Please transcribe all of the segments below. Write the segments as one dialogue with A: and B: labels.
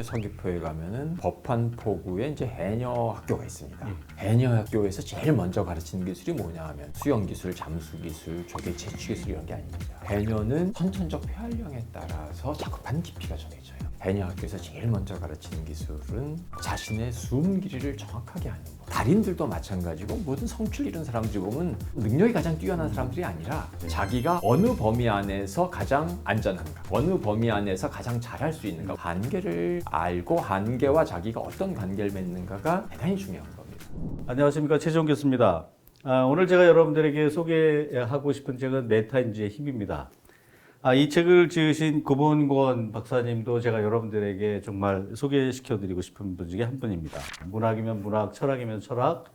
A: 서귀포에 가면은 법한포구에 이제 해녀 학교가 있습니다. 해녀 학교에서 제일 먼저 가르치는 기술이 뭐냐 하면 수영 기술, 잠수 기술, 조개 채취 기술 이런 게 아닙니다. 해녀는 선천적 폐활량에 따라서 작업한 깊이가 정해져요. 해녀 학교에서 제일 먼저 가르치는 기술은 자신의 숨 길이를 정확하게 하는 것. 달인들도 마찬가지고 모든 성취를 이룬 사람들이 보면 능력이 가장 뛰어난 사람들이 아니라 자기가 어느 범위 안에서 가장 안전한가, 어느 범위 안에서 가장 잘할 수 있는가, 한계를 알고 한계와 자기가 어떤 관계를 맺는가가 대단히 중요한 겁니다.
B: 안녕하십니까, 최재훈 교수입니다. 오늘 제가 여러분들에게 소개하고 싶은 책은 메타인지의 힘입니다. 이 책을 지으신 고본권 박사님도 제가 여러분들에게 정말 소개시켜드리고 싶은 분 중에 한 분입니다. 문학이면 문학, 철학이면 철학,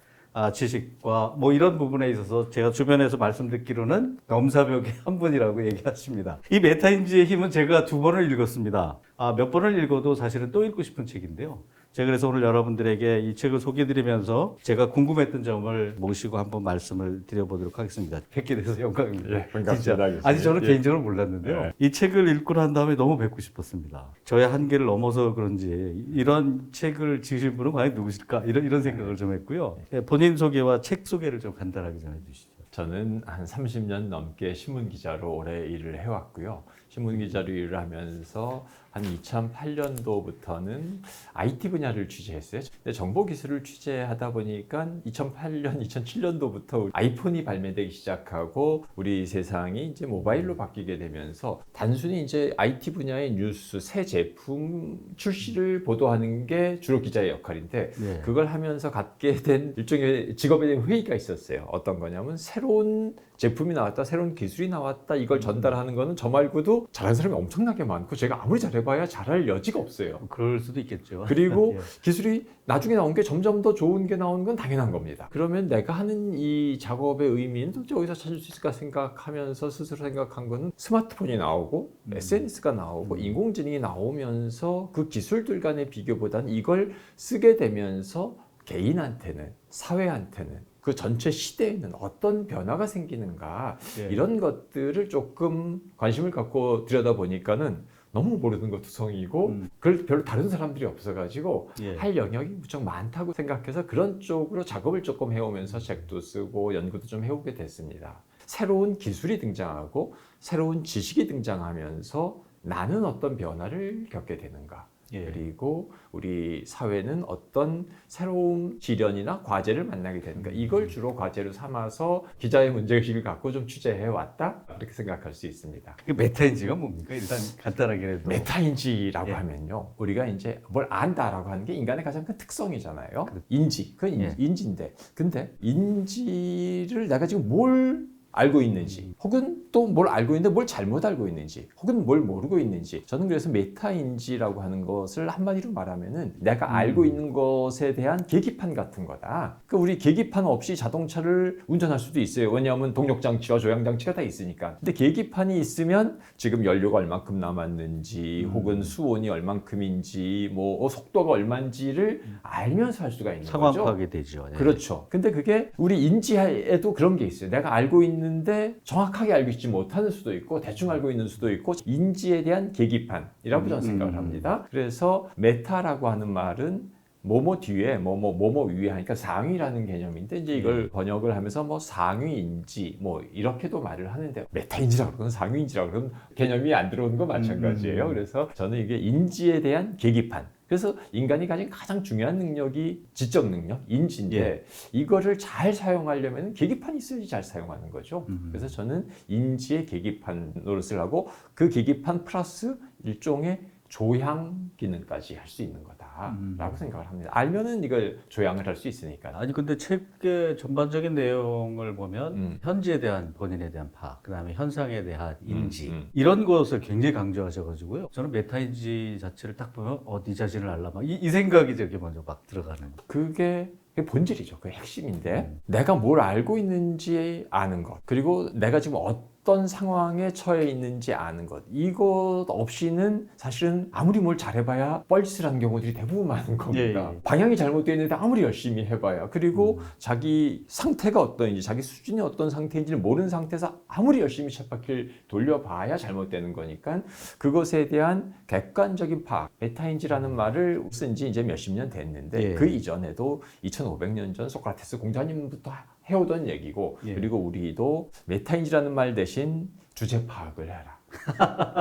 B: 지식과 뭐 이런 부분에 있어서 제가 주변에서 말씀 듣기로는 넘사벽의 한 분이라고 얘기하십니다. 이 메타인지의 힘은 제가 2번을 읽었습니다. 몇 번을 읽어도 사실은 또 읽고 싶은 책인데요. 제가 그래서 오늘 여러분들에게 이 책을 소개해드리면서 제가 궁금했던 점을 모시고 한번 말씀을 드려보도록 하겠습니다. 뵙게 돼서 영광입니다.
A: 예, 반갑습니다.
B: 아니 저는 개인적으로 몰랐는데요. 이 책을 읽고 난 다음에 너무 뵙고 싶었습니다. 저의 한계를 넘어서 그런지 이런 책을 지으신 분은 과연 누구실까? 이런 생각을 좀 했고요. 본인 소개와 책 소개를 좀 간단하게 좀 해주시죠.
A: 저는 한 30년 넘게 신문 기자로 오래 일을 해왔고요. 신문 기자로 일을 하면서 한 2008년도부터는 IT 분야를 취재했어요. 근데 정보기술을 취재하다 보니까 2008년, 2007년도부터 아이폰이 발매되기 시작하고 우리 세상이 이제 모바일로 바뀌게 되면서 단순히 이제 IT 분야의 뉴스, 새 제품 출시를 보도하는 게 주로 기자의 역할인데
B: 네.
A: 그걸 하면서 갖게 된 일종의 직업에 대한 회의가 있었어요. 어떤 거냐면 새로운 제품이 나왔다, 새로운 기술이 나왔다, 이걸 전달하는 거는 저 말고도 잘하는 사람이 엄청나게 많고 제가 아무리 잘해봐야 잘할 여지가 없어요.
B: 그럴 수도 있겠죠.
A: 그리고
B: 예.
A: 기술이 나중에 나온 게 점점 더 좋은 게 나오는 건 당연한 겁니다. 그러면 내가 하는 이 작업의 의미는 도대체 어디서 찾을 수 있을까 생각하면서 스스로 생각한 거는 스마트폰이 나오고 SNS가 나오고 인공지능이 나오면서 그 기술들 간의 비교보다는 이걸 쓰게 되면서 개인한테는, 사회한테는, 그 전체 시대에는 어떤 변화가 생기는가
B: 예.
A: 이런 것들을 조금 관심을 갖고 들여다보니까는 너무 모르는 것도 성이고 그걸 별로 다른 사람들이 없어가지고
B: 예.
A: 할 영역이 무척 많다고 생각해서 그런 쪽으로 작업을 조금 해오면서 책도 쓰고 연구도 좀 해오게 됐습니다. 새로운 기술이 등장하고 새로운 지식이 등장하면서 나는 어떤 변화를 겪게 되는가,
B: 예.
A: 그리고 우리 사회는 어떤 새로운 시련이나 과제를 만나게 되는가, 이걸 주로 과제로 삼아서 기자의 문제의식을 갖고 좀 취재해왔다, 그렇게 생각할 수 있습니다.
B: 그 메타인지가 뭡니까? 일단 간단하게라도.
A: 메타인지라고
B: 예.
A: 하면요, 우리가 이제 뭘 안다라고 하는 게 인간의 가장 큰 특성이잖아요. 인지, 그건
B: 예.
A: 인지인데, 근데 인지를 내가 지금 뭘 알고 있는지, 혹은 또 뭘 알고 있는데 뭘 잘못 알고 있는지, 혹은 뭘 모르고 있는지, 저는 그래서 메타인지라고 하는 것을 한마디로 말하면은 내가 알고 있는 것에 대한 계기판 같은 거다. 그러니까 우리 계기판 없이 자동차를 운전할 수도 있어요. 왜냐하면 동력장치와 조향장치가 다 있으니까. 근데 계기판이 있으면 지금 연료가 얼만큼 남았는지, 혹은 수온이 얼만큼인지, 뭐 속도가 얼마인지를 알면서 할 수가 있는
B: 상황
A: 거죠.
B: 파악이 되죠. 예.
A: 그렇죠. 근데 그게 우리 인지에도 그런 게 있어요. 내가 알고 있는데 정확하게 알고 있지 못하는 수도 있고 대충 알고 있는 수도 있고, 인지에 대한 계기판이라고 저는 생각을 합니다. 그래서 메타라고 하는 말은 뭐뭐 뒤에 뭐뭐 위에 하니까 상위라는 개념인데, 이제 이걸 번역을 하면서 뭐 상위인지 뭐 이렇게도 말을 하는데, 메타인지라고 그러면 상위인지라고 그러면 개념이 안 들어오는 거 마찬가지예요. 그래서 저는 이게 인지에 대한 계기판, 그래서 인간이 가진 가장 중요한 능력이 지적 능력, 인지인데
B: 예.
A: 이거를 잘 사용하려면 계기판이 있어야지 잘 사용하는 거죠. 그래서 저는 인지의 계기판 노릇을 하고 그 계기판 플러스 일종의 조향 기능까지 할 수 있는 거다라고 생각을 합니다. 알면은 이걸 조향을 할 수 있으니까.
B: 아니 근데 책의 전반적인 내용을 보면 현지에 대한 본인에 대한 파악, 그다음에 현상에 대한 인지 이런 것을 굉장히 강조하셔가지고요. 저는 메타인지 자체를 딱 보면 네 자신을 알라마 이 생각이 저게 먼저 막 들어가는.
A: 그게 본질이죠. 그 핵심인데 내가 뭘 알고 있는지 아는 것, 그리고 내가 지금 어떤 상황에 처해 있는지 아는 것, 이것 없이는 사실은 아무리 뭘 잘해봐야 뻘짓을 하는 경우들이 대부분 많은 겁니다.
B: 예.
A: 방향이 잘못되어 있는데 아무리 열심히 해봐야, 그리고 자기 상태가 어떤지, 자기 수준이 어떤 상태인지를 모르는 상태에서 아무리 열심히 쳇바퀴를 돌려봐야 잘못되는 거니까, 그것에 대한 객관적인 파악, 메타인지라는 말을 쓴 지 이제 몇십 년 됐는데,
B: 예.
A: 그 이전에도 2500년 전 소크라테스 공자님부터 해오던 얘기고,
B: 예.
A: 그리고 우리도 메타인지라는 말 대신 주제 파악을 해라.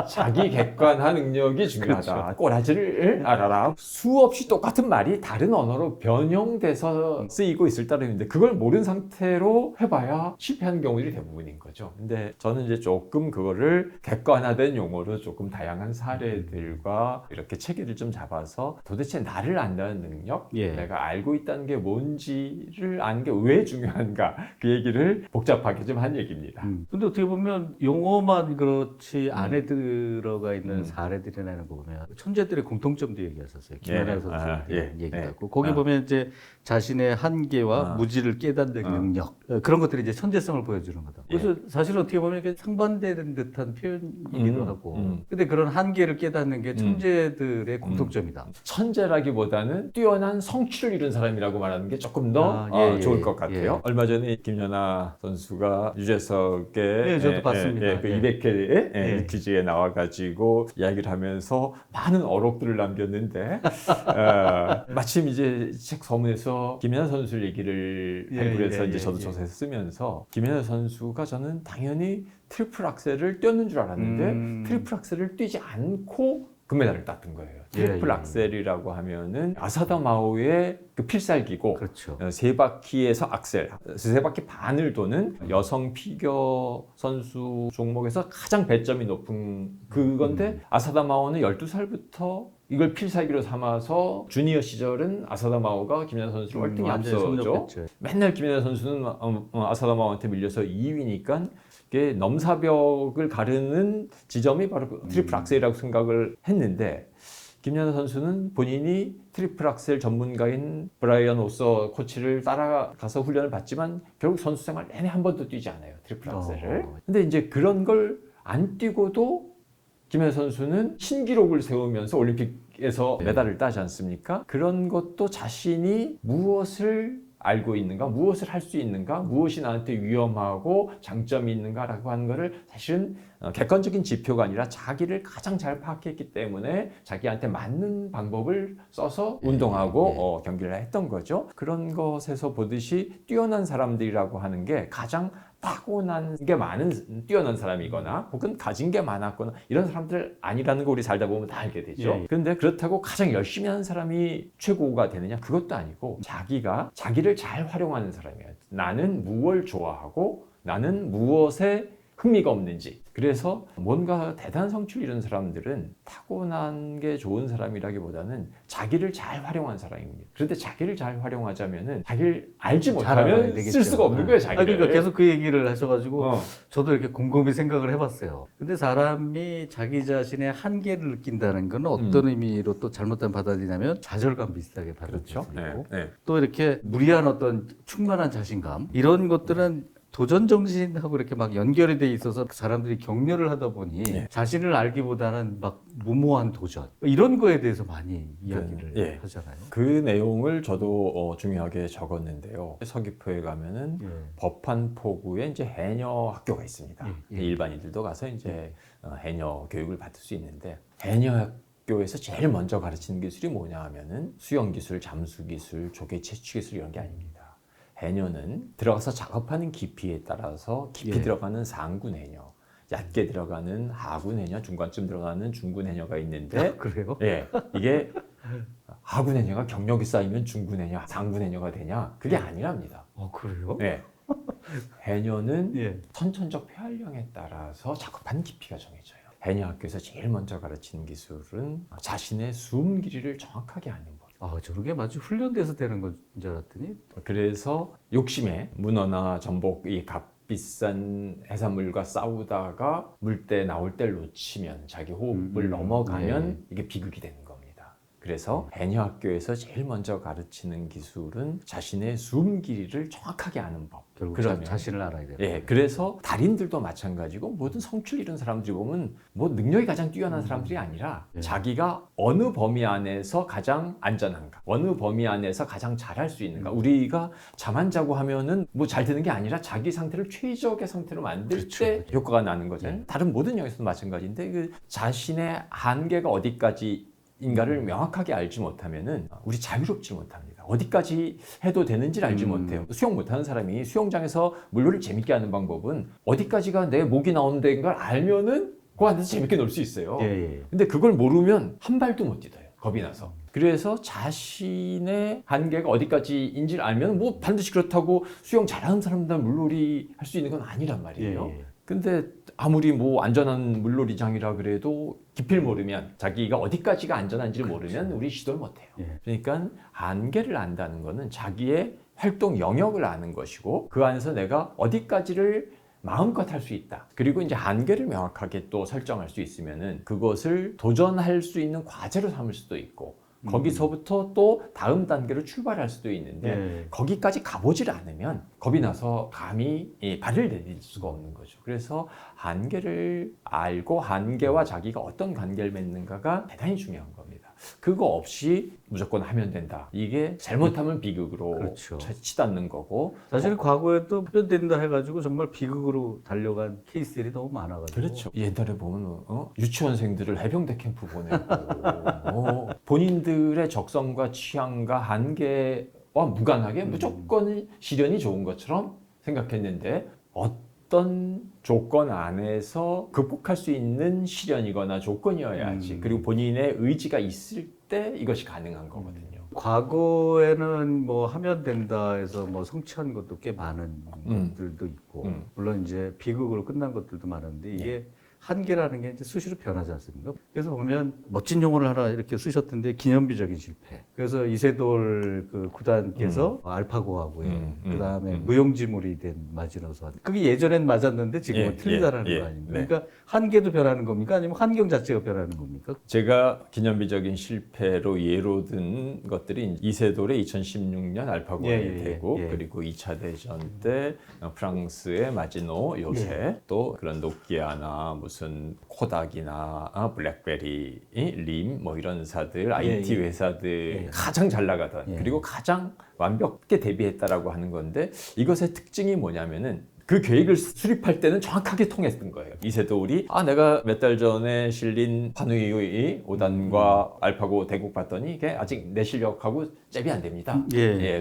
A: 자기 객관화 능력이 중요하다.
B: 그렇죠.
A: 꼬라지를 알아라. 수없이 똑같은 말이 다른 언어로 변형돼서 쓰이고 있을 따름인데, 그걸 모르는 상태로 해봐야 실패하는 경우들이 대부분인 거죠. 근데 저는 이제 조금 그거를 객관화된 용어로 조금 다양한 사례들과 이렇게 체계를 좀 잡아서, 도대체 나를 안다는 능력,
B: 예.
A: 내가 알고 있다는 게 뭔지를 아는 게 왜 중요한가, 그 얘기를 복잡하게 좀 한 얘기입니다.
B: 근데 어떻게 보면 용어만 그렇지 안에 들어가 있는 사례들이나 이런 거 보면 천재들의 공통점도 얘기했었어요. 김연아 선수 얘기도 하고, 거기 보면 이제 자신의 한계와 무지를 깨닫는 능력, 그런 것들이 이제 천재성을 보여주는 거다. 그래서 사실 어떻게 보면 이게 상반되는 듯한 표현이기도 하고, 근데 그런 한계를 깨닫는 게 천재들의 공통점이다.
A: 천재라기보다는 뛰어난 성취를 이룬 사람이라고 말하는 게 조금 더 좋을 것 같아요. 얼마 전에 김연아 선수가 유재석의
B: 저도 봤습니다.
A: 그 200회 퀴즈에 나와가지고 이야기를 하면서 많은 어록들을 남겼는데, 마침 이제 책 서문에서 김연아 선수 얘기를 발굴해서 이제 저도 조사해서 쓰면서, 김연아 선수가 저는 당연히 트리플 악셀을 뛰었는 줄 알았는데 트리플 악셀을 뛰지 않고 금메달을 땄던 거예요. 트리플 악셀이라고 하면은 아사다 마오의 그 필살기고,
B: 그렇죠.
A: 세 바퀴에서 악셀, 세 바퀴 반을 도는 여성 피겨 선수 종목에서 가장 배점이 높은 그건데, 아사다 마오는 12살부터 이걸 필살기로 삼아서 주니어 시절은 아사다 마오가 김연아 선수를 월등히 앞서죠. 맨날 김연아 선수는 아사다 마오한테 밀려서 2위니까 넘사벽을 가르는 지점이 바로 트리플 악셀이라고 생각을 했는데, 김연아 선수는 본인이 트리플 악셀 전문가인 브라이언 오서 코치를 따라가서 훈련을 받지만 결국 선수 생활 내내 한 번도 뛰지 않아요, 트리플 악셀을. 근데 이제 그런 걸 안 뛰고도 김연아 선수는 신기록을 세우면서 올림픽에서 메달을 따지 않습니까? 그런 것도 자신이 무엇을 알고 있는가, 무엇을 할 수 있는가, 무엇이 나한테 위험하고 장점이 있는가라고 하는 거를 사실은 객관적인 지표가 아니라 자기를 가장 잘 파악했기 때문에 자기한테 맞는 방법을 써서 운동하고 경기를 했던 거죠. 그런 것에서 보듯이 뛰어난 사람들이라고 하는 게 가장 타고난 게 많은 뛰어난 사람이거나 혹은 가진 게 많았거나 이런 사람들 아니라는 거 우리 살다 보면 다 알게 되죠. 그런데 그렇다고 가장 열심히 하는 사람이 최고가 되느냐? 그것도 아니고, 자기가 자기를 잘 활용하는 사람이에요. 나는 무엇을 좋아하고 나는 무엇에 흥미가 없는지. 그래서 뭔가 대단한 성취를 이룬 사람들은 타고난 게 좋은 사람이라기보다는 자기를 잘 활용한 사람입니다. 그런데 자기를 잘 활용하자면은 자기를 알지 못하면 쓸 수가 없는 거예요, 자기를.
B: 그러니까 계속 그 얘기를 하셔가지고 저도 이렇게 곰곰이 생각을 해봤어요. 근데 사람이 자기 자신의 한계를 느낀다는 건 어떤 의미로 또 잘못된 받아들이냐면 좌절감 비슷하게 받아들이고, 또 이렇게 무리한 어떤 충만한 자신감, 이런 것들은 도전 정신하고 이렇게 막 연결이 돼 있어서 사람들이 격려를 하다 보니 자신을 알기보다는 막 무모한 도전, 이런 거에 대해서 많이 이야기를 하잖아요.
A: 그 내용을 저도 중요하게 적었는데요. 서귀포에 가면은 법한포구에 이제 해녀 학교가 있습니다. 일반인들도 가서 이제 해녀 교육을 받을 수 있는데, 해녀 학교에서 제일 먼저 가르치는 기술이 뭐냐 하면은 수영 기술, 잠수 기술, 조개 채취 기술, 이런 게 아닙니다. 해녀는 들어가서 작업하는 깊이에 따라서 깊이 들어가는 상군 해녀, 얕게 들어가는 하군 해녀, 중간쯤 들어가는 중군 해녀가 있는데,
B: 그래요?
A: 이게 하군 해녀가 경력이 쌓이면 중군 해녀, 상군 해녀가 되냐? 그게 아니랍니다.
B: 그래요?
A: 해녀는 선천적 폐활량에 따라서 작업하는 깊이가 정해져요. 해녀 학교에서 제일 먼저 가르치는 기술은 자신의 숨 길이를 정확하게 아는 법.
B: 저런 게 마치 훈련돼서 되는 건 줄 알았더니.
A: 그래서 욕심에 문어나 전복, 이 값비싼 해산물과 싸우다가 물때 나올 때를 놓치면, 자기 호흡을 넘어가면 이게 비극이 되는 겁니다. 그래서 해녀 학교에서 제일 먼저 가르치는 기술은 자신의 숨 길이를 정확하게 아는 법.
B: 결국
A: 그러면
B: 자신을 알아야 돼요.
A: 예, 그래서 달인들도 마찬가지고 모든 성취를 이룬 사람들이 보면 뭐 능력이 가장 뛰어난 사람들이 아니라
B: 예.
A: 자기가 어느 범위 안에서 가장 안전한가, 어느 범위 안에서 가장 잘할 수 있는가. 우리가 잠 안 자고 하면은 뭐 잘 되는 게 아니라 자기 상태를 최적의 상태로 만들
B: 그렇죠.
A: 때 효과가 나는 거잖아요.
B: 예.
A: 다른 모든 영역에서도 마찬가지인데 그 자신의 한계가 어디까지인가를 명확하게 알지 못하면은 우리 자유롭지 못합니다. 어디까지 해도 되는지를 알지 못해요. 수영 못하는 사람이 수영장에서 물놀이를 재밌게 하는 방법은 어디까지가 내 목이 나오는 데인 걸 알면은 그 안에서 재밌게 놀 수 있어요.
B: 예, 예.
A: 근데 그걸 모르면 한 발도 못 뛰어요. 겁이 나서. 그래서 자신의 한계가 어디까지인지를 알면 뭐 반드시 그렇다고 수영 잘하는 사람들 물놀이 할 수 있는 건 아니란 말이에요.
B: 예, 예.
A: 근데 아무리 뭐 안전한 물놀이장이라 그래도 깊이를 모르면 자기가 어디까지가 안전한지를 모르면 우리 시도를 못해요.
B: 예.
A: 그러니까 한계를 안다는 거는 자기의 활동 영역을 아는 것이고 그 안에서 내가 어디까지를 마음껏 할 수 있다. 그리고 이제 한계를 명확하게 또 설정할 수 있으면은 그것을 도전할 수 있는 과제로 삼을 수도 있고 거기서부터 또 다음 단계로 출발할 수도 있는데
B: 예.
A: 거기까지 가보질 않으면 겁이 나서 감히 발을 내딜 수가 없는 거죠. 그래서 한계를 알고 한계와 자기가 어떤 관계를 맺는가가 대단히 중요한 겁니다. 그거 없이 무조건 하면 된다. 이게 잘못하면 비극으로
B: 그렇죠.
A: 치닫는 거고.
B: 사실 과거에도 표현된다 해가지고 정말 비극으로 달려간 케이스들이 너무 많아가지고.
A: 그렇죠. 옛날에 보면 유치원생들을 해병대 캠프 보내고 본인들의 적성과 취향과 한계와 무관하게 무조건 실현이 좋은 것처럼 생각했는데 어떤 조건 안에서 극복할 수 있는 실현이거나 조건이어야지. 그리고 본인의 의지가 있을 때 이것이 가능한 거거든요.
B: 과거에는 뭐 하면 된다 해서 뭐 성취한 것도 꽤 많은 것들도 있고 물론 이제 비극으로 끝난 것들도 많은데 이게 한계라는 게 이제 수시로 변하지 않습니까? 그래서 보면 멋진 용어를 하나 이렇게 쓰셨던데 기념비적인 실패. 그래서 이세돌 그 구단께서 알파고하고요. 그다음에 무용지물이 된 마지노선. 그게 예전엔 맞았는데 지금은 틀리다라는 거 아닙니까?
A: 네.
B: 그러니까 한계도 변하는 겁니까? 아니면 환경 자체가 변하는 겁니까?
A: 제가 기념비적인 실패로 예로 든 것들이 이세돌의 2016년 알파고에 되고 그리고 2차 대전 때 프랑스의 마지노 요새 또 그런 노키아나 무슨 코닥이나 블랙베리, 림 뭐 이런 회사들, IT 회사들 가장 잘 나가던 그리고 가장 완벽하게 대비했다라고 하는 건데 이것의 특징이 뭐냐면은 그 계획을 수립할 때는 정확하게 통했던 거예요. 이세돌이 내가 몇 달 전에 실린 파누이 5단과 알파고 대국 봤더니 이게 아직 내 실력하고 잽이 안 됩니다.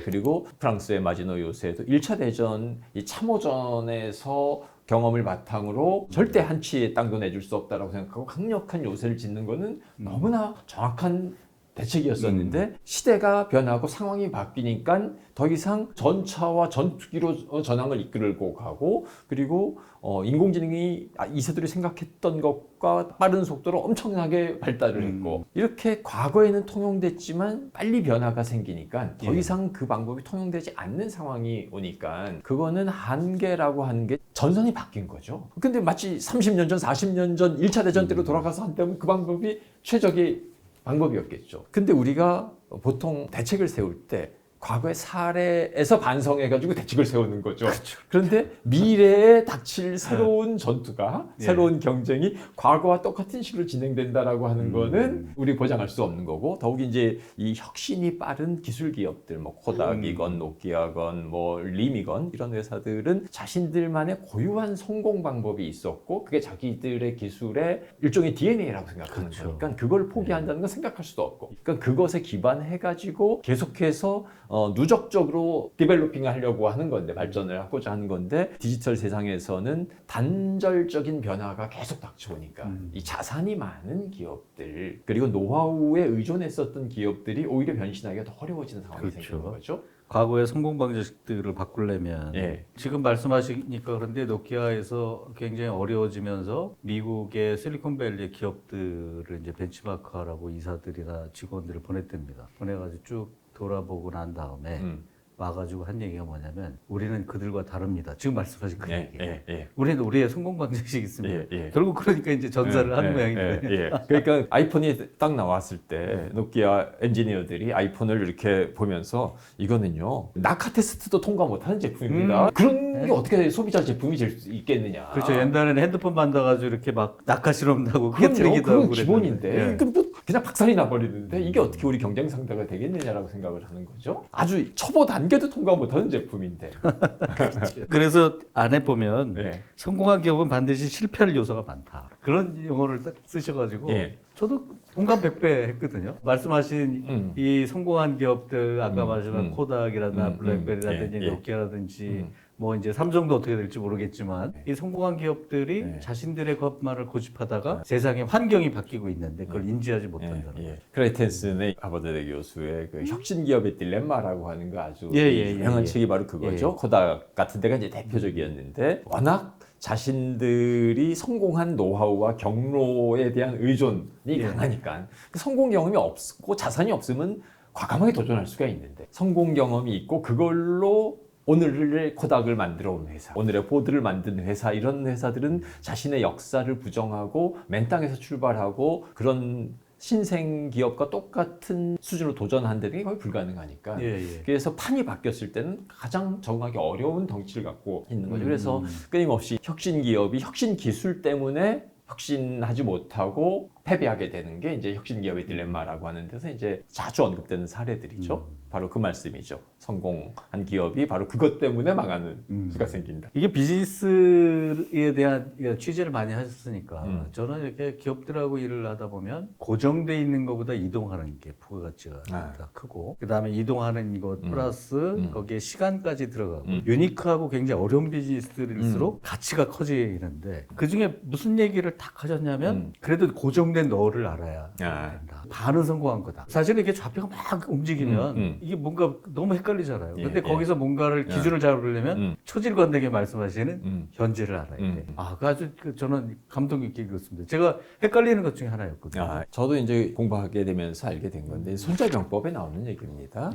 A: 그리고 프랑스의 마지노 요새도 1차 대전 이 참호전에서 경험을 바탕으로 절대 한치의 땅도 내줄 수 없다라고 생각하고 강력한 요새를 짓는 거는 너무나 정확한 대책이었었는데 시대가 변하고 상황이 바뀌니까 더 이상 전차와 전투기로 전황을 이끌고 가고 그리고 인공지능이 이세돌이 생각했던 것과 빠른 속도로 엄청나게 발달을 했고 이렇게 과거에는 통용됐지만 빨리 변화가 생기니까 더 이상 그 방법이 통용되지 않는 상황이 오니까 그거는 한계라고 하는 게 전선이 바뀐 거죠. 근데 마치 30년 전, 40년 전 1차 대전 때로 돌아가서 한다면 그 방법이 최적의 방법이었겠죠. 근데 우리가 보통 대책을 세울 때 과거의 사례에서 반성해가지고 대책을 세우는 거죠.
B: 그렇죠.
A: 그런데 미래에 닥칠 새로운 전투가, 새로운 경쟁이 과거와 똑같은 식으로 진행된다라고 하는 거는 우리 보장할 수 없는 거고, 더욱이 이제 이 혁신이 빠른 기술 기업들, 뭐 코닥이건 노키아건 뭐 림이건 이런 회사들은 자신들만의 고유한 성공 방법이 있었고, 그게 자기들의 기술의 일종의 DNA라고 생각하는 거니까 그걸 포기한다는 건 생각할 수도 없고, 그러니까 그것에 기반해가지고 계속해서 누적적으로 디벨로핑을 하려고 하는 건데, 발전을 하고자 하는 건데, 디지털 세상에서는 단절적인 변화가 계속 닥쳐오니까 이 자산이 많은 기업들 그리고 노하우에 의존했었던 기업들이 오히려 변신하기가 더 어려워지는 상황이 생기는 거죠.
B: 과거의 성공 방식들을 바꾸려면 지금 말씀하시니까 그런데 노키아에서 굉장히 어려워지면서 미국의 실리콘밸리 기업들을 이제 벤치마크하라고 이사들이나 직원들을 보냈답니다. 보내가지고 쭉 돌아보고 난 다음에 와가지고 한 얘기가 뭐냐면 우리는 그들과 다릅니다. 지금 말씀하신 그
A: 예,
B: 얘기예요.
A: 예.
B: 우리는 우리의 성공 방식이 있습니다.
A: 예.
B: 결국 그러니까 이제 전사를 하는 모양인데.
A: 그러니까 아이폰이 딱 나왔을 때 노키아 엔지니어들이 아이폰을 이렇게 보면서 이거는요 낙하 테스트도 통과 못하는 제품입니다. 그런 게 어떻게 소비자 제품이 될 수 있겠느냐.
B: 그렇죠. 옛날에는 핸드폰 만들어가지고 이렇게 막 낙하 실험도 하고
A: 그럼요.
B: 깨트리기도
A: 그건
B: 하고
A: 기본인데
B: 예.
A: 그럼 또 그냥 박살이 나버리는데 이게 어떻게 우리 경쟁 상대가 되겠느냐라고 생각을 하는 거죠. 아주 초보 단계도 통과 못하는 제품인데.
B: 그래서 안에 보면
A: 네.
B: 성공한 기업은 반드시 실패할 요소가 많다. 그런 용어를 딱 쓰셔가지고
A: 예.
B: 저도 공감 100배 했거든요. 말씀하신 이 성공한 기업들 아까 말씀한 코닥이라든지 블랙베리라든지
A: 예.
B: 노키아라든지 뭐 이제 삼성도 어떻게 될지 모르겠지만 이 성공한 기업들이
A: 네.
B: 자신들의 것만을 고집하다가 세상의 환경이 바뀌고 있는데 그걸 인지하지 못한다는 거예요.
A: 크레이텐슨의 하버드대 교수의 그 혁신 기업의 딜레마라고 하는 거 아주
B: 예.
A: 유명한 책이 바로 그거죠.
B: 예.
A: 코닥 같은 데가 이제 대표적이었는데 워낙 자신들이 성공한 노하우와 경로에 대한 의존이 강하니까 성공 경험이 없고 자산이 없으면 과감하게 도전할 수가 있는데 성공 경험이 있고 그걸로 오늘의 코닥을 만들어 온 회사, 오늘의 포드를 만든 회사, 이런 회사들은 자신의 역사를 부정하고 맨 땅에서 출발하고 그런 신생 기업과 똑같은 수준으로 도전한다는 게 거의 불가능하니까. 그래서 판이 바뀌었을 때는 가장 적응하기 어려운 덩치를 갖고 있는 거죠. 그래서 끊임없이 혁신 기업이 혁신 기술 때문에 혁신하지 못하고 패배하게 되는 게 이제 혁신 기업의 딜레마라고 하는 데서 이제 자주 언급되는 사례들이죠. 바로 그 말씀이죠. 성공한 기업이 바로 그것 때문에 망하는 수가 생긴다.
B: 이게 비즈니스에 대한 취재를 많이 하셨으니까 저는 이렇게 기업들하고 일을 하다 보면 고정돼 있는 것보다 이동하는 게 부가가치가 더 크고 그 다음에 이동하는 것 플러스 거기에 시간까지 들어가고 유니크하고 굉장히 어려운 비즈니스들일수록 가치가 커지는데 그중에 무슨 얘기를 딱 하셨냐면 그래도 고정된 너를 알아야 된다. 반은 성공한 거다. 사실은 이게 좌표가 막 움직이면 이게 뭔가 너무 헷갈리잖아요. 근데 거기서 뭔가를 기준을 잡으려면 초질관되게 말씀하시는 현재를 알아야 돼. 그 아주 저는 감동 있게 읽었습니다. 제가 헷갈리는 것 중에 하나였거든요.
A: 저도 이제 공부하게 되면서 알게 된 건데 손자병법에 나오는 얘기입니다.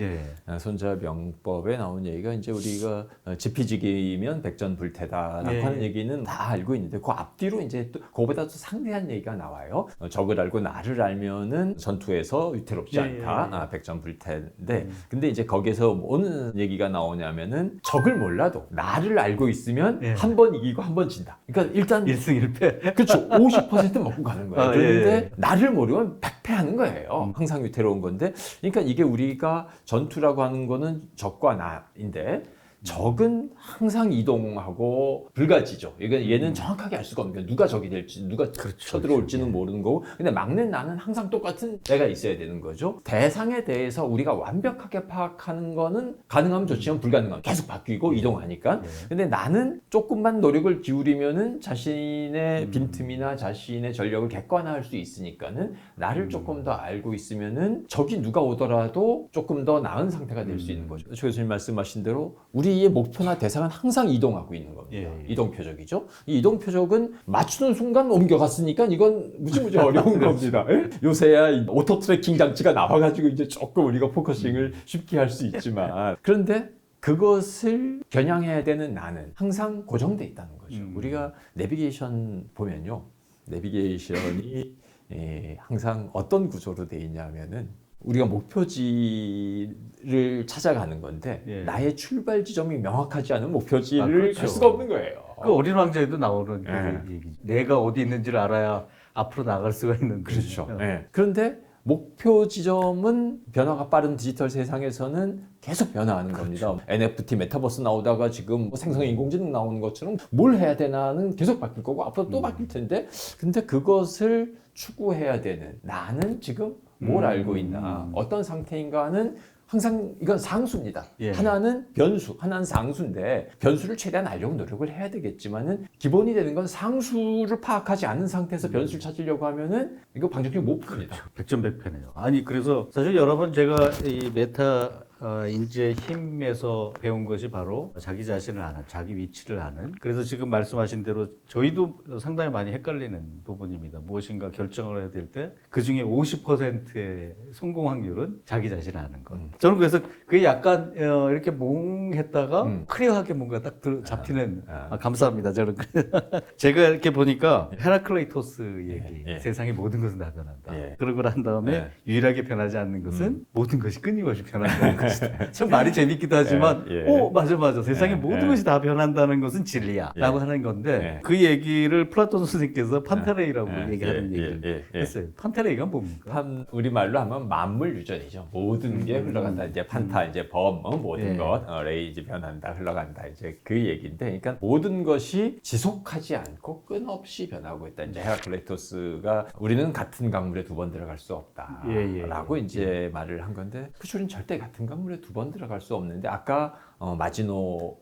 A: 손자병법에 나오는 얘기가 이제 우리가 지피지기면 백전불태다라고 하는 얘기는 다 알고 있는데 그 앞뒤로 이제 또 그거보다 또 상대한 얘기가 나와요. 적을 알고 나를 알면은 전투에서 위태롭지 않다. 백전불태인데 근데 이제 거기서 어느 얘기가 나오냐면은 적을 몰라도 나를 알고 있으면 한 번 이기고 한 번 진다. 그러니까 일단
B: 1승 1패.
A: 그렇죠. 50% 먹고 가는 거예요. 그런데 나를 모르면 100패하는 거예요. 항상 위태로운 건데 그러니까 이게 우리가 전투라고 하는 거는 적과 나인데 적은 항상 이동하고 불가지죠. 이건 얘는 정확하게 알 수가 없는 거예요. 누가 적이 될지, 누가 쳐들어올지는 모르는 거고. 근데 막는 나는 항상 똑같은 애가 있어야 되는 거죠. 대상에 대해서 우리가 완벽하게 파악하는 거는 가능하면 좋지만 불가능하면 계속 바뀌고 이동하니까. 근데 나는 조금만 노력을 기울이면은 자신의 빈틈이나 자신의 전력을 객관화할 수 있으니까는 나를 조금 더 알고 있으면은 적이 누가 오더라도 조금 더 나은 상태가 될 수 있는 거죠. 조 교수님 말씀하신 대로 우리의 목표나 대상은 항상 이동하고 있는 겁니다. 이동 표적이죠. 이 이동 표적은 맞추는 순간 옮겨갔으니까 이건 무지무지 어려운 겁니다. 요새야 오토 트래킹 장치가 나와가지고 이제 조금 우리가 포커싱을 쉽게 할 수 있지만 그런데 그것을 겨냥해야 되는 나는 항상 고정돼 있다는 거죠. 우리가 내비게이션 보면요. 내비게이션이 항상 어떤 구조로 돼 있냐면은 우리가 목표지를 찾아가는 건데 나의 출발 지점이 명확하지 않은 목표지를 갈 수가 없는 거예요.
B: 그 어린 왕자에도 나오는 얘기. 내가 어디 있는지를 알아야 앞으로 나갈 수가 있는.
A: 그렇죠. 그런데 목표 지점은 변화가 빠른 디지털 세상에서는 계속 변화하는 겁니다. NFT 메타버스 나오다가 지금 생성 인공지능 나오는 것처럼 뭘 해야 되나는 계속 바뀔 거고 앞으로 또 바뀔 텐데 근데 그것을 추구해야 되는 나는 지금 뭘 알고 있나 어떤 상태인가는 항상 이건 상수입니다. 하나는 변수, 하나는 상수인데 변수를 최대한 알려고 노력을 해야 되겠지만은 기본이 되는 건 상수를 파악하지 않은 상태에서 변수를 찾으려고 하면은 이거 방정식이 못 풉니다.
B: 백전백패네요. 아니 그래서 사실 여러 번 제가 이 메타 인지의 힘에서 배운 것이 바로 자기 자신을 아는, 자기 위치를 아는. 그래서 지금 말씀하신 대로 저희도 상당히 많이 헷갈리는 부분입니다. 무엇인가 결정을 해야 될 때 그 중에 50%의 성공 확률은 자기 자신을 아는 것. 저는 그래서 그게 약간 이렇게 몽했다가 클리어하게 뭔가 딱 잡히는. 감사합니다. 저는 제가 이렇게 보니까 헤라클레이토스 얘기,
A: 예.
B: 세상의 모든 것은 다 변한다.
A: 예.
B: 그러고 난 다음에
A: 예.
B: 유일하게 변하지 않는 것은 모든 것이 끊임없이 변한다는 것이다. 참 말이 재밌기도 하지만
A: 예.
B: 오 맞아 세상의
A: 예.
B: 모든 것이 다 변한다는 것은 진리야
A: 예.
B: 라고 하는 건데
A: 예.
B: 그 얘기를 플라톤 선생님께서 판테레이라고 얘기하는
A: 예.
B: 얘기를
A: 예.
B: 했어요. 판테레이가 뭡니까?
A: 우리말로 하면 만물 유전이죠. 모든 게 흘러간다. 이제 판타, 이제 범, 모든
B: 예.
A: 것, 레이 이제 변한다, 흘러간다. 이제 그 얘기인데, 그러니까 모든 것이 지속하지 않고 끊없이 변하고 있다. 이제 헤라클레이토스가 우리는 같은 강물에 두 번 들어갈 수 없다라고 이제 말을 한 건데, 그 줄은 절대 같은 강물에 두 번 들어갈 수 없는데, 아까 마지노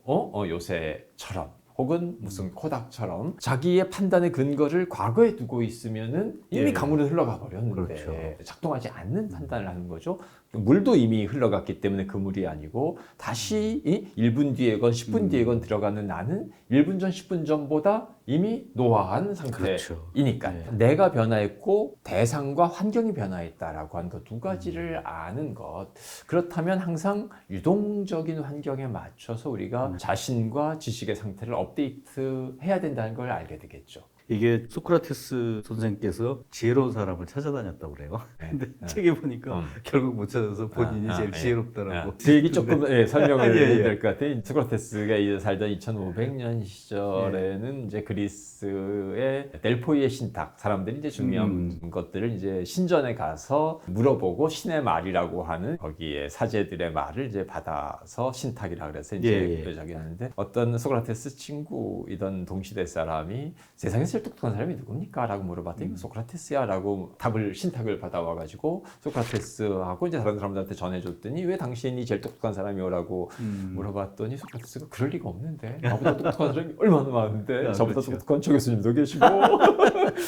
A: 요새처럼. 혹은 무슨 코닥처럼 자기의 판단의 근거를 과거에 두고 있으면은 이미
B: 예.
A: 강물에 흘러가 버렸는데
B: 그렇죠.
A: 작동하지 않는 판단을 하는 거죠. 물도 이미 흘러갔기 때문에 그 물이 아니고 다시 1분 뒤에건 10분 뒤에건 들어가는 나는 1분 전, 10분 전보다 이미 노화한 상태이니까
B: 그렇죠.
A: 내가 변화했고 대상과 환경이 변화했다라고 하는 그 두 가지를 아는 것. 그렇다면 항상 유동적인 환경에 맞춰서 우리가 자신과 지식의 상태를 업데이트해야 된다는 걸 알게 되겠죠.
B: 이게 소크라테스 선생님께서 지혜로운 사람을 찾아다녔다고 그래요. 근데 책에 보니까 결국 못 찾아서 본인이 제일 지혜롭다라고.
A: 그 얘기 조금 설명을
B: 예, 예.
A: 해야 될 것 같아요. 소크라테스가 이제 살던 2500년 시절에는 이제 그리스의 델포이의 신탁, 사람들이 이제 중요한 것들을 이제 신전에 가서 물어보고 신의 말이라고 하는 거기에 사제들의 말을 이제 받아서 신탁이라 그래서 이제 저기 하는데 어떤 소크라테스 친구이던 동시대 사람이 세상에서 제일 똑똑한 사람이 누굽니까? 라고 물어봤더니 소크라테스야 라고 신탁을 받아와가지고 소크라테스하고 이제 다른 사람들한테 전해줬더니 왜 당신이 제일 똑똑한 사람이요? 라고 물어봤더니 소크라테스가 그럴 리가 없는데 나보다 똑똑한 사람이 얼마나 많은데 저보다
B: 그렇죠.
A: 똑똑한 조 교수님도 계시고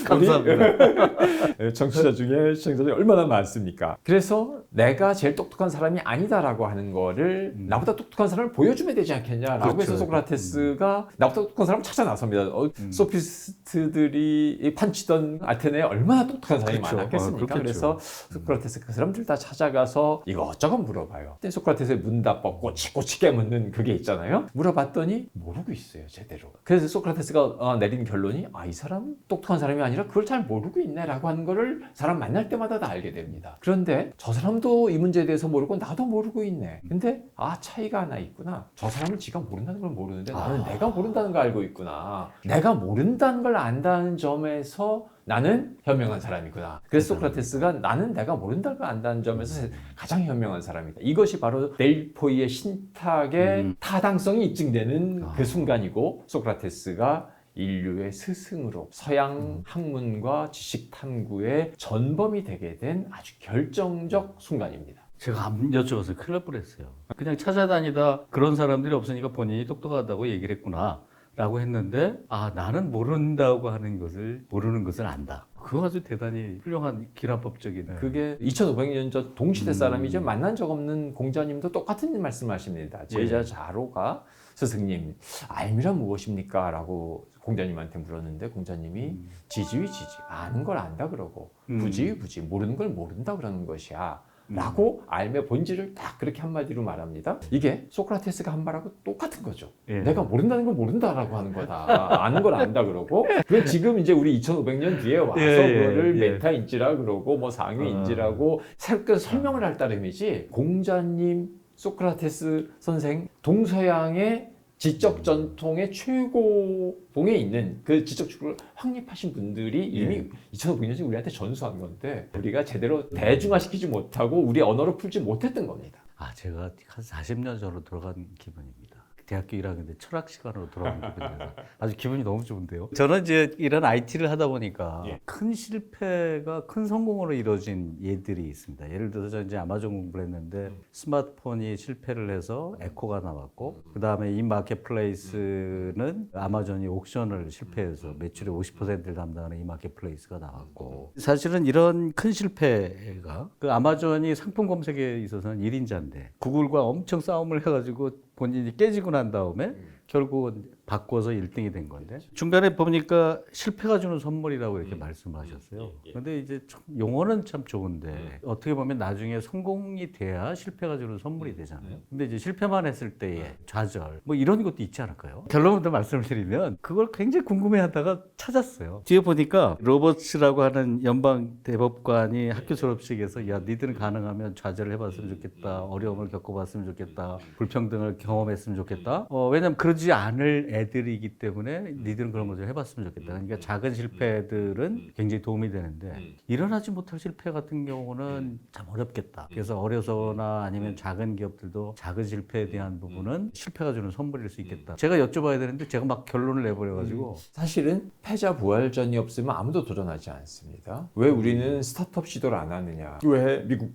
B: 감사합니다.
A: 청취자 중에 시청자들이 얼마나 많습니까? 그래서 내가 제일 똑똑한 사람이 아니다라고 하는 거를 나보다 똑똑한 사람을 보여주면 되지 않겠냐라고
B: 그렇죠.
A: 해서 소크라테스가 나보다 똑똑한 사람을 찾아 나섭니다. 소피스트들이 판치던 아테네에 얼마나 똑똑한 사람이
B: 그렇죠.
A: 많았겠습니까? 그래서 소크라테스 그 사람들 다 찾아가서 이것저것 물어봐요. 근데 소크라테스의 문답법 꼬치꼬치게 묻는 그게 있잖아요. 물어봤더니 모르고 있어요, 제대로. 그래서 소크라테스가 내린 결론이 이 사람 똑똑한 사람이 아니라 그걸 잘 모르고 있네라고 하는 거를 사람 만날 때마다 다 알게 됩니다. 그런데 저 사람도 이 문제에 대해서 모르고 나도 모르고 있네. 근데 차이가 하나 있구나. 저 사람은 지가 모른다는 걸 모르는데 나는 내가 모른다는 걸 알고 있구나. 내가 모른다는 걸 안다는 점에서 나는 현명한 사람이구나. 그래서 소크라테스가 나는 내가 모른다는 걸 안다는 점에서 가장 현명한 사람이다. 이것이 바로 델포이의 신탁의 타당성이 입증되는 그 순간이고 소크라테스가 인류의 스승으로 서양 학문과 지식 탐구의 전범이 되게 된 아주 결정적 순간입니다.
B: 제가 안 여쭤봐서 큰일 날 뻔했어요. 그냥 찾아다니다 그런 사람들이 없으니까 본인이 똑똑하다고 얘기를 했구나 라고 했는데 나는 모른다고 하는 것을 모르는 것을 안다. 그거 아주 대단히 훌륭한 기라법적인.
A: 그게 2500년 전 동시대 사람이죠. 만난 적 없는 공자님도 똑같은 말씀하십니다. 제자 자로가 스승님 알미란 무엇입니까? 라고 공자님한테 물었는데 공자님이 지지위 지지 아는 걸 안다 그러고 부지위 부지 모르는 걸 모른다 그러는 것이야 라고 알매 본질을 딱 그렇게 한마디로 말합니다. 이게 소크라테스가 한 말하고 똑같은 거죠. 내가 모른다는 걸 모른다라고 하는 거다. 아는 걸 안다 그러고 그 지금 이제 우리 2500년 뒤에 와서 그거를 메타인지라 그러고 뭐 상위인지라고 새롭게 설명을 할 따름이지 공자님 소크라테스 선생 동서양의 지적 전통의 최고봉에 있는 그 지적 축을 확립하신 분들이 이미 2500년째 우리한테 전수한 건데 우리가 제대로 대중화시키지 못하고 우리 언어로 풀지 못했던 겁니다.
B: 제가 한 40년 전으로 들어간 기분입니다. 대학교 1학년 때 철학 시간으로 돌아온 기분이 들어서 아주 기분이 너무 좋은데요. 저는 이제 이런 IT를 하다 보니까 큰 실패가 큰 성공으로 이루어진 예들이 있습니다. 예를 들어서 저는 이제 아마존 공부를 했는데 스마트폰이 실패를 해서 에코가 나왔고 그 다음에 이 마켓플레이스는 아마존이 옥션을 실패해서 매출의 50%를 담당하는 이 마켓플레이스가 나왔고 사실은 이런 큰 실패가 그 아마존이 상품 검색에 있어서는 1인자인데 구글과 엄청 싸움을 해가지고 본인이 깨지고 난 다음에 결국은 바꿔서 1등이 된 건데 중간에 보니까 실패가 주는 선물이라고 이렇게 말씀하셨어요. 그런데 이제 참 용어는 참 좋은데 어떻게 보면 나중에 성공이 돼야 실패가 주는 선물이 되잖아요. 근데 이제 실패만 했을 때의 좌절 뭐 이런 것도 있지 않을까요? 결론부터 말씀을 드리면 그걸 굉장히 궁금해하다가 찾았어요. 뒤에 보니까 로버츠라고 하는 연방 대법관이 학교 졸업식에서 야 니들은 가능하면 좌절을 해봤으면 좋겠다, 어려움을 겪어봤으면 좋겠다, 불평등을 경험했으면 좋겠다. 왜냐면 그러지 않을 애들이기 때문에 니들은 그런 거 좀 해봤으면 좋겠다. 그러니까 작은 실패들은 굉장히 도움이 되는데 일어나지 못할 실패 같은 경우는 참 어렵겠다. 그래서 어려서나 아니면 작은 기업들도 작은 실패에 대한 부분은 실패가 주는 선물일 수 있겠다. 제가 여쭤봐야 되는데 제가 막 결론을 내버려가지고
A: 사실은 패자 부활전이 없으면 아무도 도전하지 않습니다. 왜 우리는 스타트업 시도를 안 하느냐? 왜 미국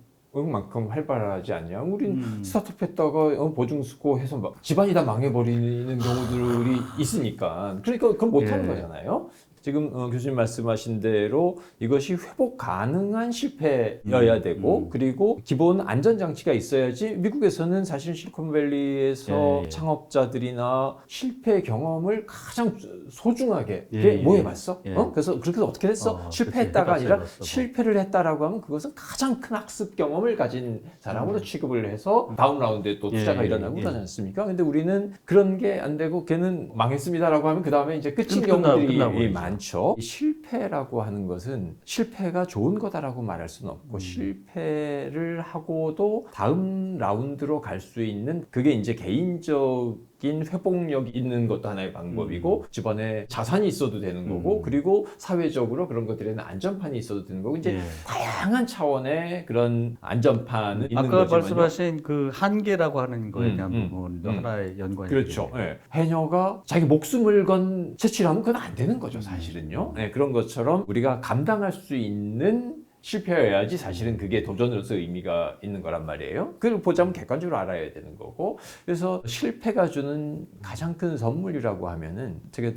A: 만큼 활발하지 않냐? 우린 스타트업 했다가 보증 쓰고 해서 막 집안이 다 망해버리는 경우들이 있으니까. 그러니까 그건 못하는 거잖아요. 지금 교수님 말씀하신 대로 이것이 회복 가능한 실패여야 되고 그리고 기본 안전장치가 있어야지. 미국에서는 사실 실리콘밸리에서 창업자들이나 실패 경험을 가장 소중하게 뭐 해봤어? 그래서 그렇게 해서 어떻게 됐어? 실패했다가 아니라 실패를 했다라고 하면 그것은 가장 큰 학습 경험을 가진 사람으로 취급을 해서 다음 라운드에 또 투자가 일어나고 그러지 않습니까? 근데 우리는 그런 게 안 되고 걔는 망했습니다라고 하면 그 다음에 이제 끝인 경우들이 많죠. 실패라고 하는 것은 실패가 좋은 거다라고 말할 수는 없고 실패를 하고도 다음 라운드로 갈 수 있는 그게 이제 개인적인 회복력이 있는 것도 하나의 방법이고 집안에 자산이 있어도 되는 거고 그리고 사회적으로 그런 것들에는 안전판이 있어도 되는 거고 이제 다양한 차원의 그런 안전판은 있는
B: 아까
A: 거지만요.
B: 말씀하신 그 한계라고 하는 거에 대한 부분도 하나의 연관이
A: 그렇죠. 해녀가 자기 목숨을 건 채취를 하면 그건 안 되는 거죠, 사실은요. 그런 것처럼 우리가 감당할 수 있는 실패여야지 사실은 그게 도전으로서 의미가 있는 거란 말이에요. 그걸 보자면 객관적으로 알아야 되는 거고. 그래서 실패가 주는 가장 큰 선물이라고 하면은 제가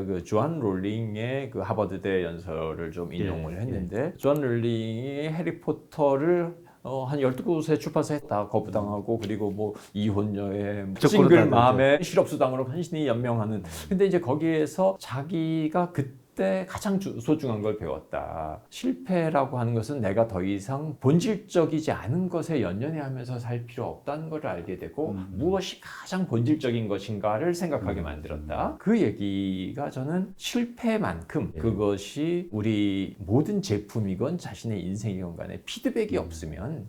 A: 그 조안 롤링의 그 하버드대 연설을 좀 인용을 했는데 조안 롤링이 해리포터를 한 12곳에 출판사 했다. 거부당하고 그리고 뭐 이혼녀의 싱글 마음에 실업수당으로 간신히 연명하는. 근데 이제 거기에서 자기가 그때 가장 소중한 걸 배웠다. 실패라고 하는 것은 내가 더 이상 본질적이지 않은 것에 연연해하면서 살 필요 없다는 걸 알게 되고 무엇이 가장 본질적인 것인가를 생각하게 만들었다. 그 얘기가 저는 실패만큼 그것이 우리 모든 제품이건 자신의 인생이건 간에 피드백이 없으면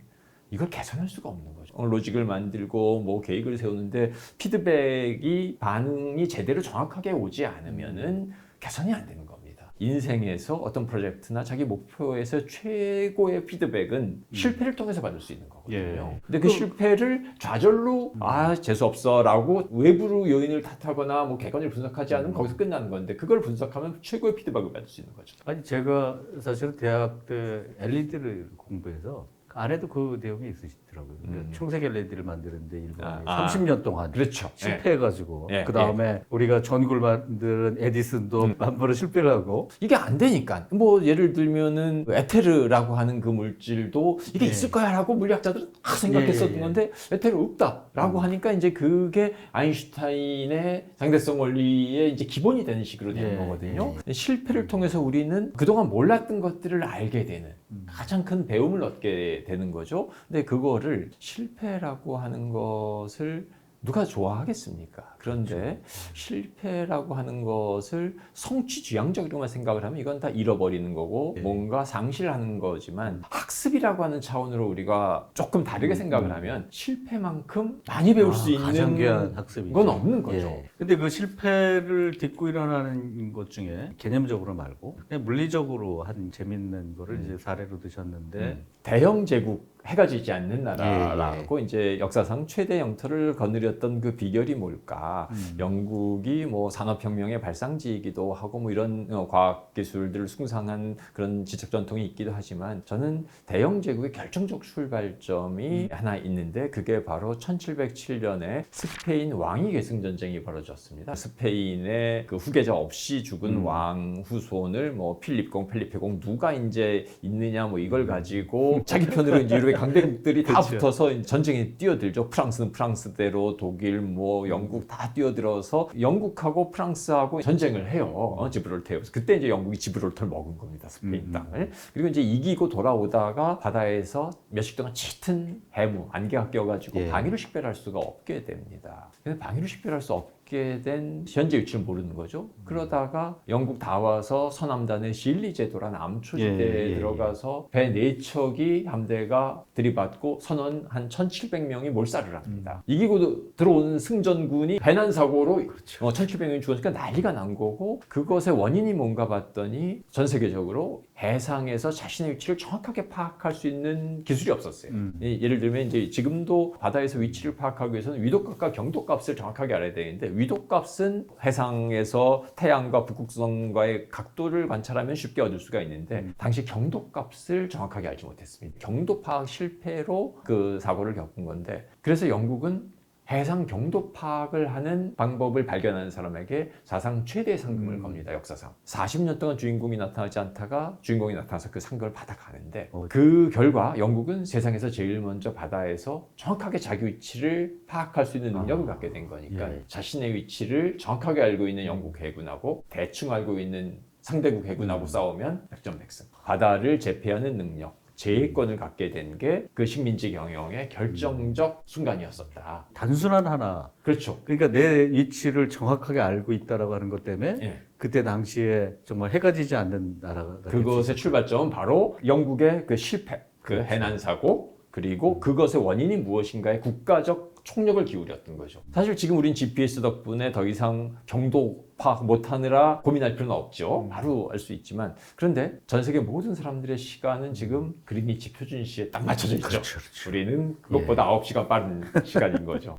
A: 이걸 개선할 수가 없는 거죠. 로직을 만들고 뭐 계획을 세우는데 피드백이 반응이 제대로 정확하게 오지 않으면은 개선이 안 되는 겁니다. 인생에서 어떤 프로젝트나 자기 목표에서 최고의 피드백은 실패를 통해서 받을 수 있는 거거든요. 근데 그 실패를 좌절로 재수없어 라고 외부로 요인을 탓하거나 뭐 객관적으로 분석하지 않으면 거기서 끝나는 건데 그걸 분석하면 최고의 피드백을 받을 수 있는 거죠.
B: 아니 제가 사실은 대학 때 LED를 공부해서 안에도 그 내용이 있으시더라고요. 그러니까 청색 LED를 만드는데 일본이 30년 동안
A: 그렇죠.
B: 실패해가지고 그 다음에 우리가 전구를 만드는 에디슨도 만번을 실패를 하고
A: 이게 안 되니까 뭐 예를 들면은 에테르라고 하는 그 물질도 이게 있을 거야라고 물리학자들은 생각했었던 건데 에테르 없다라고 하니까 이제 그게 아인슈타인의 상대성 원리의 이제 기본이 되는 식으로 되는 거거든요. 실패를 통해서 우리는 그동안 몰랐던 것들을 알게 되는 가장 큰 배움을 얻게 되는 거죠. 근데 그거를 실패라고 하는 것을 누가 좋아하겠습니까? 그런데 실패라고 하는 것을 성취지향적으로만 생각을 하면 이건 다 잃어버리는 거고 뭔가 상실하는 거지만 학습이라고 하는 차원으로 우리가 조금 다르게 생각을 하면 실패만큼 많이 배울 수 있는
B: 가장 귀한 학습이죠.
A: 건 없는 거죠.
B: 근데 그 실패를 딛고 일어나는 것 중에 개념적으로 말고 그냥 물리적으로 한 재밌는 거를 이제 사례로 드셨는데
A: 대영 제국 해가 지지 않는 나라라고 이제 역사상 최대 영토를 거느려 드렸던 그 비결이 뭘까? 영국이 뭐 산업혁명의 발상지이기도 하고 뭐 이런 과학 기술들을 숭상한 그런 지적 전통이 있기도 하지만 저는 대영 제국의 결정적 출발점이 하나 있는데 그게 바로 1707년에 스페인 왕위 계승 전쟁이 벌어졌습니다. 스페인의 그 후계자 없이 죽은 왕 후손을 뭐 필립공, 펠리페공 누가 이제 있느냐 뭐 이걸 가지고 자기 편으로 이제 유럽의 강대국들이 다
B: 그렇죠.
A: 붙어서 이제 전쟁에 뛰어들죠. 프랑스는 프랑스대로 독일 뭐 영국 다 뛰어들어서 영국하고 프랑스하고 전쟁을 해요. 지브롤터에서 그때 이제 영국이 지브롤터를 먹은 겁니다. 스페인 땅을. 그리고 이제 이기고 돌아오다가 바다에서 몇십 동안 짙은 해무 안개가 껴가지고
B: 예.
A: 방위로 식별할 수가 없게 됩니다. 근데 방위로 식별할 수 없게 된 현재 위치를 모르는 거죠. 그러다가 영국 다 와서 서남단의 실리 제도라는 암초지대에
B: 예, 예,
A: 들어가서 배 4척이 함대가 들이받고 선원 한 1,700명이 몰살을 합니다. 이기고 들어온 승전군이 배난 사고로 1,700명이 죽었으니까 난리가 난 거고 그것의 원인이 뭔가 봤더니 전 세계적으로 해상에서 자신의 위치를 정확하게 파악할 수 있는 기술이 없었어요. 예를 들면 이제 지금도 바다에서 위치를 파악하기 위해서는 위도값과 경도값을 정확하게 알아야 되는데 위도값은 해상에서 태양과 북극성과의 각도를 관찰하면 쉽게 얻을 수가 있는데 당시 경도값을 정확하게 알지 못했습니다. 경도 파악 실패로 그 사고를 겪은 건데 그래서 영국은 해상 경도 파악을 하는 방법을 발견하는 사람에게 사상 최대의 상금을 겁니다. 역사상 40년 동안 주인공이 나타나지 않다가 주인공이 나타나서 그 상금을 받아가는데 그 결과 영국은 세상에서 제일 먼저 바다에서 정확하게 자기 위치를 파악할 수 있는 능력을 갖게 된 거니까
B: 예.
A: 자신의 위치를 정확하게 알고 있는 영국 해군하고 대충 알고 있는 상대국 해군하고 싸우면 백전백승. 바다를 제패하는 능력 제해권을 갖게 된 게 그 식민지 경영의 결정적 순간이었었다.
B: 단순한 하나.
A: 그렇죠.
B: 그러니까 내 위치를 정확하게 알고 있다라고 하는 것 때문에
A: 예.
B: 그때 당시에 정말 해가 지지 않는 나라가
A: 그것의 출발점은 바로 영국의 그 실패, 그
B: 그렇죠.
A: 해난 사고, 그리고 그것의 원인이 무엇인가에 국가적 총력을 기울였던 거죠. 사실 지금 우린 GPS 덕분에 더 이상 경도 파악 못하느라 고민할 필요는 없죠. 바로 알 수 있지만 그런데 전 세계 모든 사람들의 시간은 지금 그린위치 표준시에 딱 맞춰져 있죠.
B: 그렇죠, 그렇죠.
A: 우리는 그것보다 9시간 빠른 시간인 거죠.